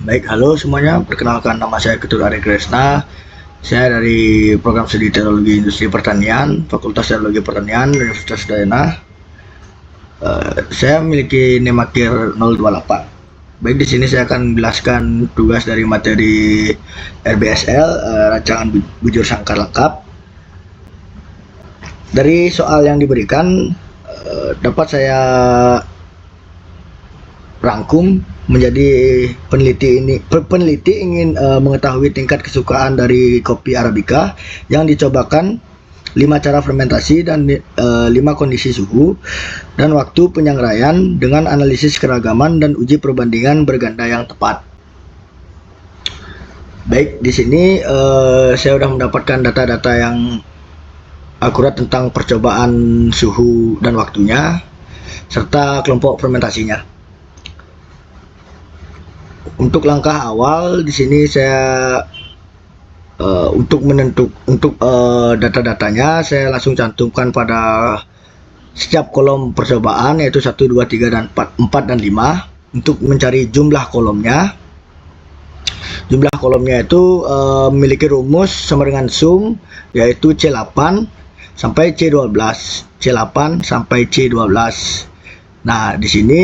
Baik, halo semuanya. Perkenalkan, nama saya Ketut Ari Kresna. Saya dari Program Studi Teknologi Industri Pertanian, Fakultas Teknologi Pertanian, Universitas Udayana. Saya memiliki NEMAKIR 028. Baik, di sini saya akan menjelaskan tugas dari materi RBSL, rancangan bujur sangkar lengkap. Dari soal yang diberikan, dapat saya rangkum menjadi peneliti ingin mengetahui tingkat kesukaan dari kopi Arabica yang dicobakan 5 cara fermentasi dan 5 kondisi suhu dan waktu penyangraian dengan analisis keragaman dan uji perbandingan berganda yang tepat. Baik, di sini saya sudah mendapatkan data-data yang akurat tentang percobaan suhu dan waktunya serta kelompok fermentasinya. Untuk langkah awal di sini saya untuk data-datanya saya langsung cantumkan pada setiap kolom percobaan, yaitu 1, 2, 3 dan 4 dan 5 untuk mencari jumlah kolomnya. Jumlah kolomnya itu memiliki rumus sama dengan sum, yaitu C8 sampai C12. C8 sampai C12. Nah, di sini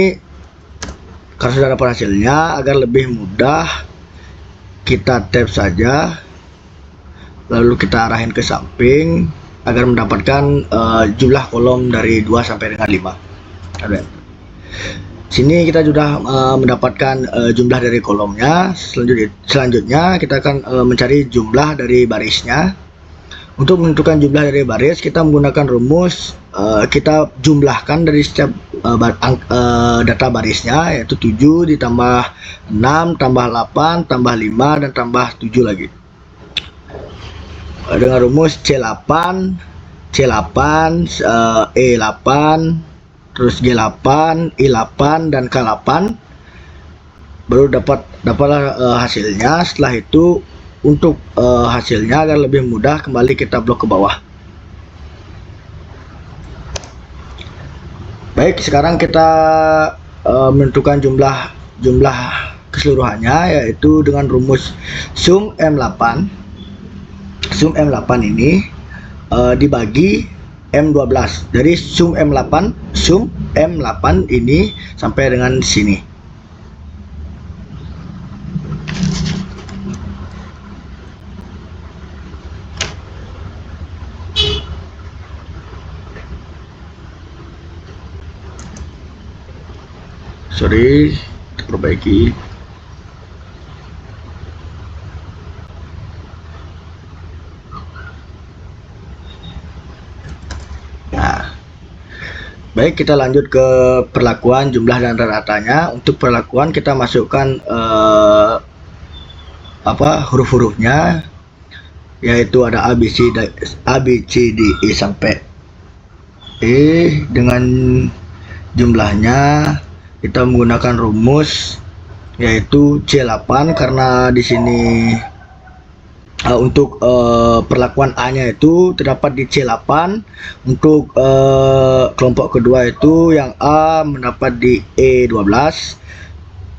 kalau sudah dapat hasilnya, agar lebih mudah kita tab saja, lalu kita arahin ke samping agar mendapatkan jumlah kolom dari 2 sampai dengan 5. Sini kita sudah mendapatkan jumlah dari kolomnya. Selanjutnya kita akan mencari jumlah dari barisnya. Untuk menentukan jumlah dari baris, kita menggunakan rumus, kita jumlahkan dari setiap data barisnya, yaitu 7 ditambah 6 tambah 8 tambah 5 dan tambah 7 lagi, dengan rumus C8 E8 terus G8 I8 dan K8, baru dapatlah hasilnya. Setelah itu untuk hasilnya agar lebih mudah, kembali kita blok ke bawah. Baik, sekarang kita menentukan jumlah keseluruhannya, yaitu dengan rumus sum M8. Sum M8 ini dibagi M12. Dari sum M8 ini sampai dengan sini. Sorry, perbaiki. Nah, baik, kita lanjut ke perlakuan jumlah dan rata-ratanya. Untuk perlakuan kita masukkan huruf-hurufnya, yaitu ada A B C D E sampai E dengan jumlahnya. Kita menggunakan rumus, yaitu C8 karena di sini untuk perlakuan A-nya itu terdapat di C8. Untuk kelompok kedua itu yang A mendapat di E12,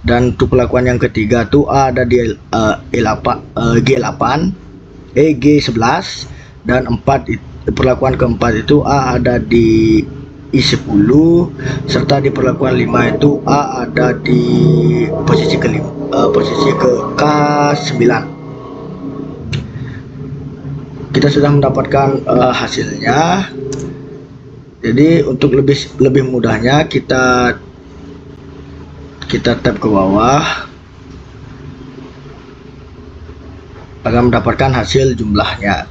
dan untuk perlakuan yang ketiga itu A ada di G8, G11, dan perlakuan keempat itu A ada di I10, serta di perlakuan 5 itu A ada di posisi ke K9. Kita sudah mendapatkan hasilnya. Jadi untuk lebih mudahnya kita tab ke bawah agar mendapatkan hasil jumlahnya.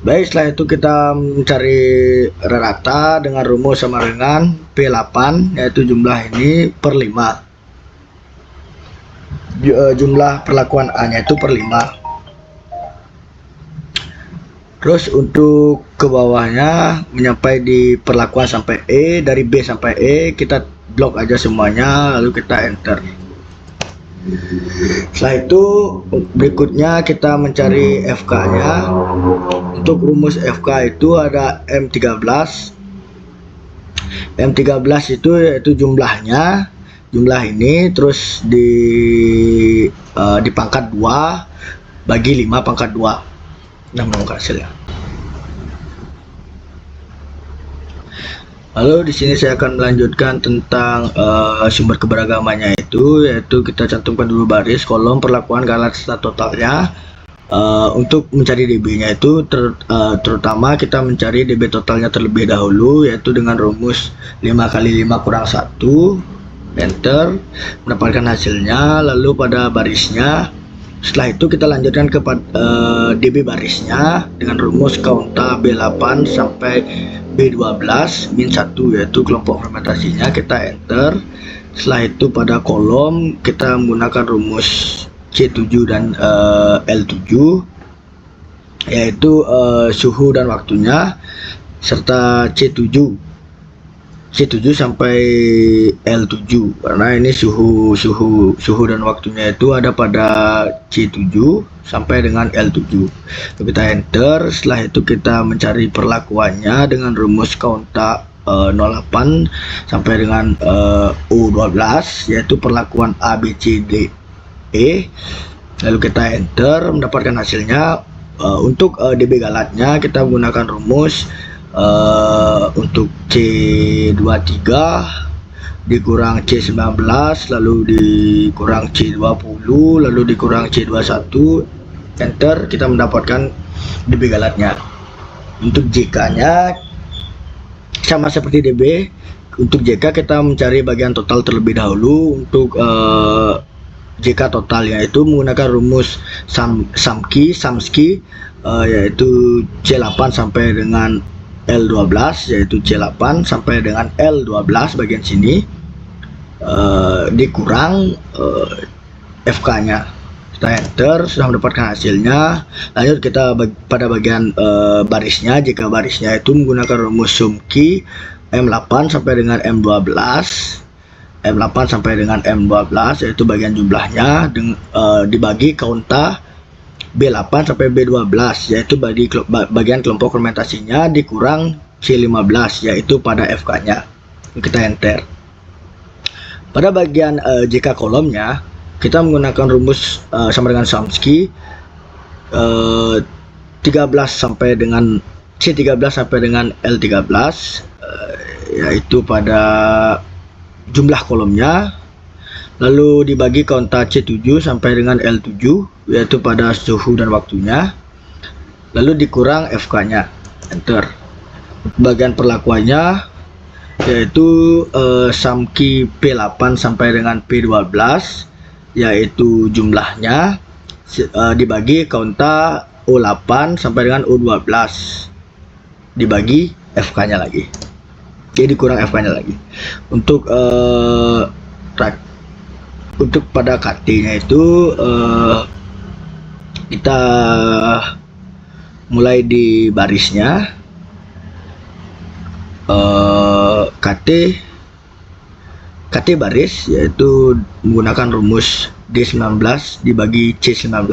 Baik, setelah itu kita mencari rata dengan rumus sama dengan P8, yaitu jumlah ini per 5. Jumlah perlakuan A-nya itu per 5. Terus untuk ke bawahnya menyampai di perlakuan sampai E, dari B sampai E kita blok aja semuanya, lalu kita enter. Setelah itu berikutnya kita mencari FK-nya. Untuk rumus FK itu ada M13. M13 itu yaitu jumlahnya jumlah ini terus dipangkat 2 bagi 5 pangkat 2 dan menemukan hasilnya. Lalu di sini saya akan melanjutkan tentang sumber keberagamannya yaitu kita cantumkan dulu baris kolom perlakuan galat serta totalnya. Untuk mencari dB-nya itu terutama kita mencari dB totalnya terlebih dahulu, yaitu dengan rumus 5 kali 5 kurang 1 enter, mendapatkan hasilnya. Lalu pada barisnya, setelah itu kita lanjutkan ke dB barisnya dengan rumus kaunta B8 sampai B12 min 1, yaitu kelompok fermentasinya, kita enter. Setelah itu pada kolom kita menggunakan rumus C7 dan L7, yaitu suhu dan waktunya, serta C7 sampai L7, karena ini suhu dan waktunya itu ada pada C7 sampai dengan L7. Kita enter. Setelah itu kita mencari perlakuannya dengan rumus kaunta 08 sampai dengan U12, yaitu perlakuan A, B, C, D, E. Lalu kita enter, mendapatkan hasilnya. Untuk dB galatnya kita menggunakan rumus untuk C23 dikurang C19 lalu dikurang C20 lalu dikurang C21, enter, kita mendapatkan dB galatnya. Untuk JK nya sama seperti dB. Untuk JK kita mencari bagian total terlebih dahulu. Untuk JK total yaitu menggunakan rumus Samski, yaitu C8 sampai dengan L12, yaitu C8 sampai dengan L12 bagian sini, dikurang FK nya. Kita enter, sudah mendapatkan hasilnya. Lanjut kita pada bagian barisnya. JK barisnya itu menggunakan rumus Sumki M8 sampai dengan M12, M8 sampai dengan M12, yaitu bagian jumlahnya, dibagi kaunta B8 sampai B12, yaitu bagian kelompok fermentasinya, dikurang C15, yaitu pada FK nya. Kita enter. Pada bagian JK kolomnya kita menggunakan rumus sama dengan Samski, 13 sampai dengan C13 sampai dengan L13, yaitu pada jumlah kolomnya, lalu dibagi kaunta C7 sampai dengan L7, yaitu pada suhu dan waktunya, lalu dikurang FK nya, enter. Bagian perlakuannya yaitu Samki P8 sampai dengan P12, yaitu jumlahnya, dibagi kaunta U8 sampai dengan U12, dibagi FK nya lagi, jadi kurang FK nya lagi. Untuk pada KT nya itu kita mulai di barisnya. KT baris yaitu menggunakan rumus D19 dibagi C19.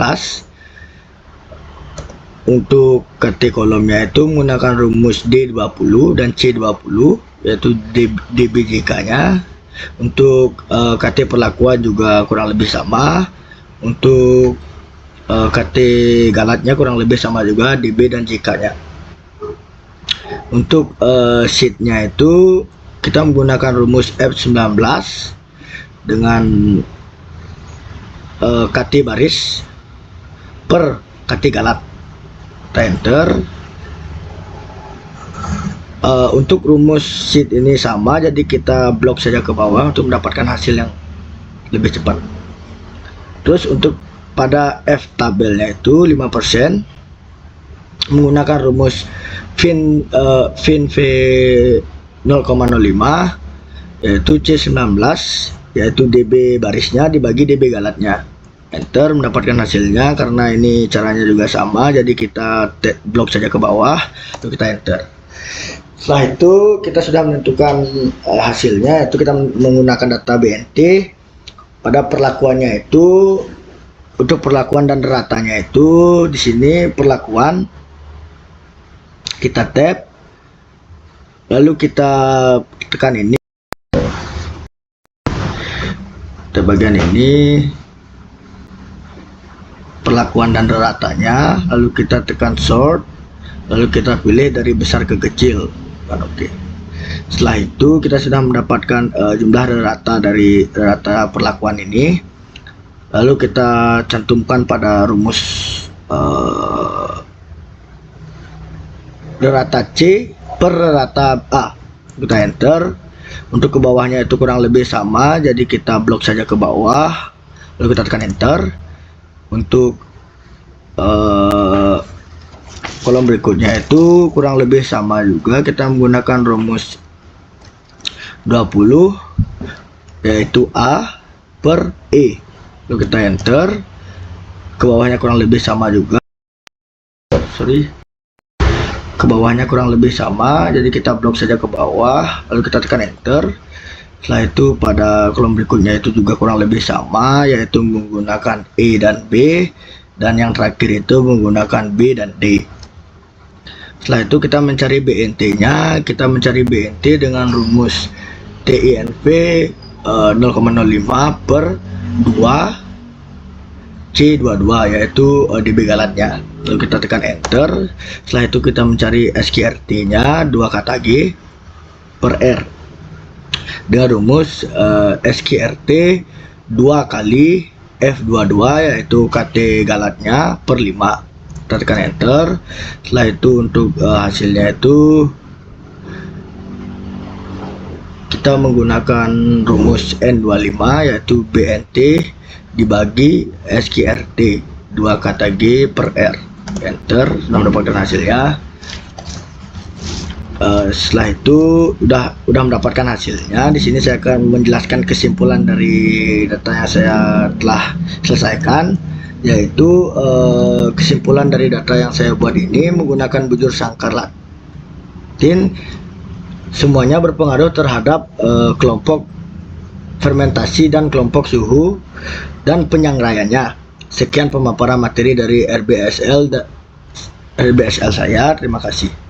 Untuk KT kolomnya itu menggunakan rumus D20 dan C20, yaitu DBJK nya. Untuk KT perlakuan juga kurang lebih sama. Untuk KT galatnya kurang lebih sama juga, DB dan JK nya. Untuk sheetnya itu kita menggunakan rumus F19 dengan KT baris per KT galat. Enter. Untuk rumus sheet ini sama, jadi kita blok saja ke bawah untuk mendapatkan hasil yang lebih cepat. Terus untuk pada F tabelnya itu 5% menggunakan rumus fin V 0,05, yaitu C19, yaitu DB barisnya dibagi DB galatnya. Enter, mendapatkan hasilnya. Karena ini caranya juga sama, jadi kita blok saja ke bawah, lalu kita enter. Setelah itu kita sudah menentukan hasilnya, yaitu kita menggunakan data BNT. Pada perlakuannya itu, untuk perlakuan dan ratanya itu, di sini perlakuan kita tab, lalu kita tekan ini. Di bagian ini perlakuan dan ratanya, lalu kita tekan sort, lalu kita pilih dari besar ke kecil. Oke. Setelah itu kita sudah mendapatkan jumlah rata dari rata perlakuan ini, lalu kita cantumkan pada rumus rata C per rata A. Kita enter. Untuk ke bawahnya itu kurang lebih sama, jadi kita blok saja ke bawah, lalu kita tekan enter. Untuk kolom berikutnya itu kurang lebih sama juga, kita menggunakan rumus 20, yaitu A per E, lalu kita enter. Ke bawahnya kurang lebih sama juga, ke bawahnya kurang lebih sama, jadi kita blok saja ke bawah, lalu kita tekan enter. Setelah itu pada kolom berikutnya itu juga kurang lebih sama, yaitu menggunakan E dan B, dan yang terakhir itu menggunakan B dan D. Setelah itu kita mencari BNT nya, kita mencari BNT dengan rumus TINV 0,05 per 2 C22, yaitu dB galatnya. Lalu kita tekan enter. Setelah itu kita mencari SQRT nya 2 kata G per R dengan rumus SQRT 2 kali F22, yaitu KT galatnya per 5. Kita tekan enter. Setelah itu untuk hasilnya itu kita menggunakan rumus N25, yaitu BNT dibagi SQRT 2 kata G per R. Enter. Sudah mendapatkan hasilnya. Setelah itu udah mendapatkan hasilnya. Di sini saya akan menjelaskan kesimpulan dari data yang saya telah selesaikan, yaitu kesimpulan dari data yang saya buat ini menggunakan bujur sangkar Latin. Semuanya berpengaruh terhadap kelompok fermentasi dan kelompok suhu dan penyangraiannya. Sekian pemaparan materi dari RBSL saya. Terima kasih.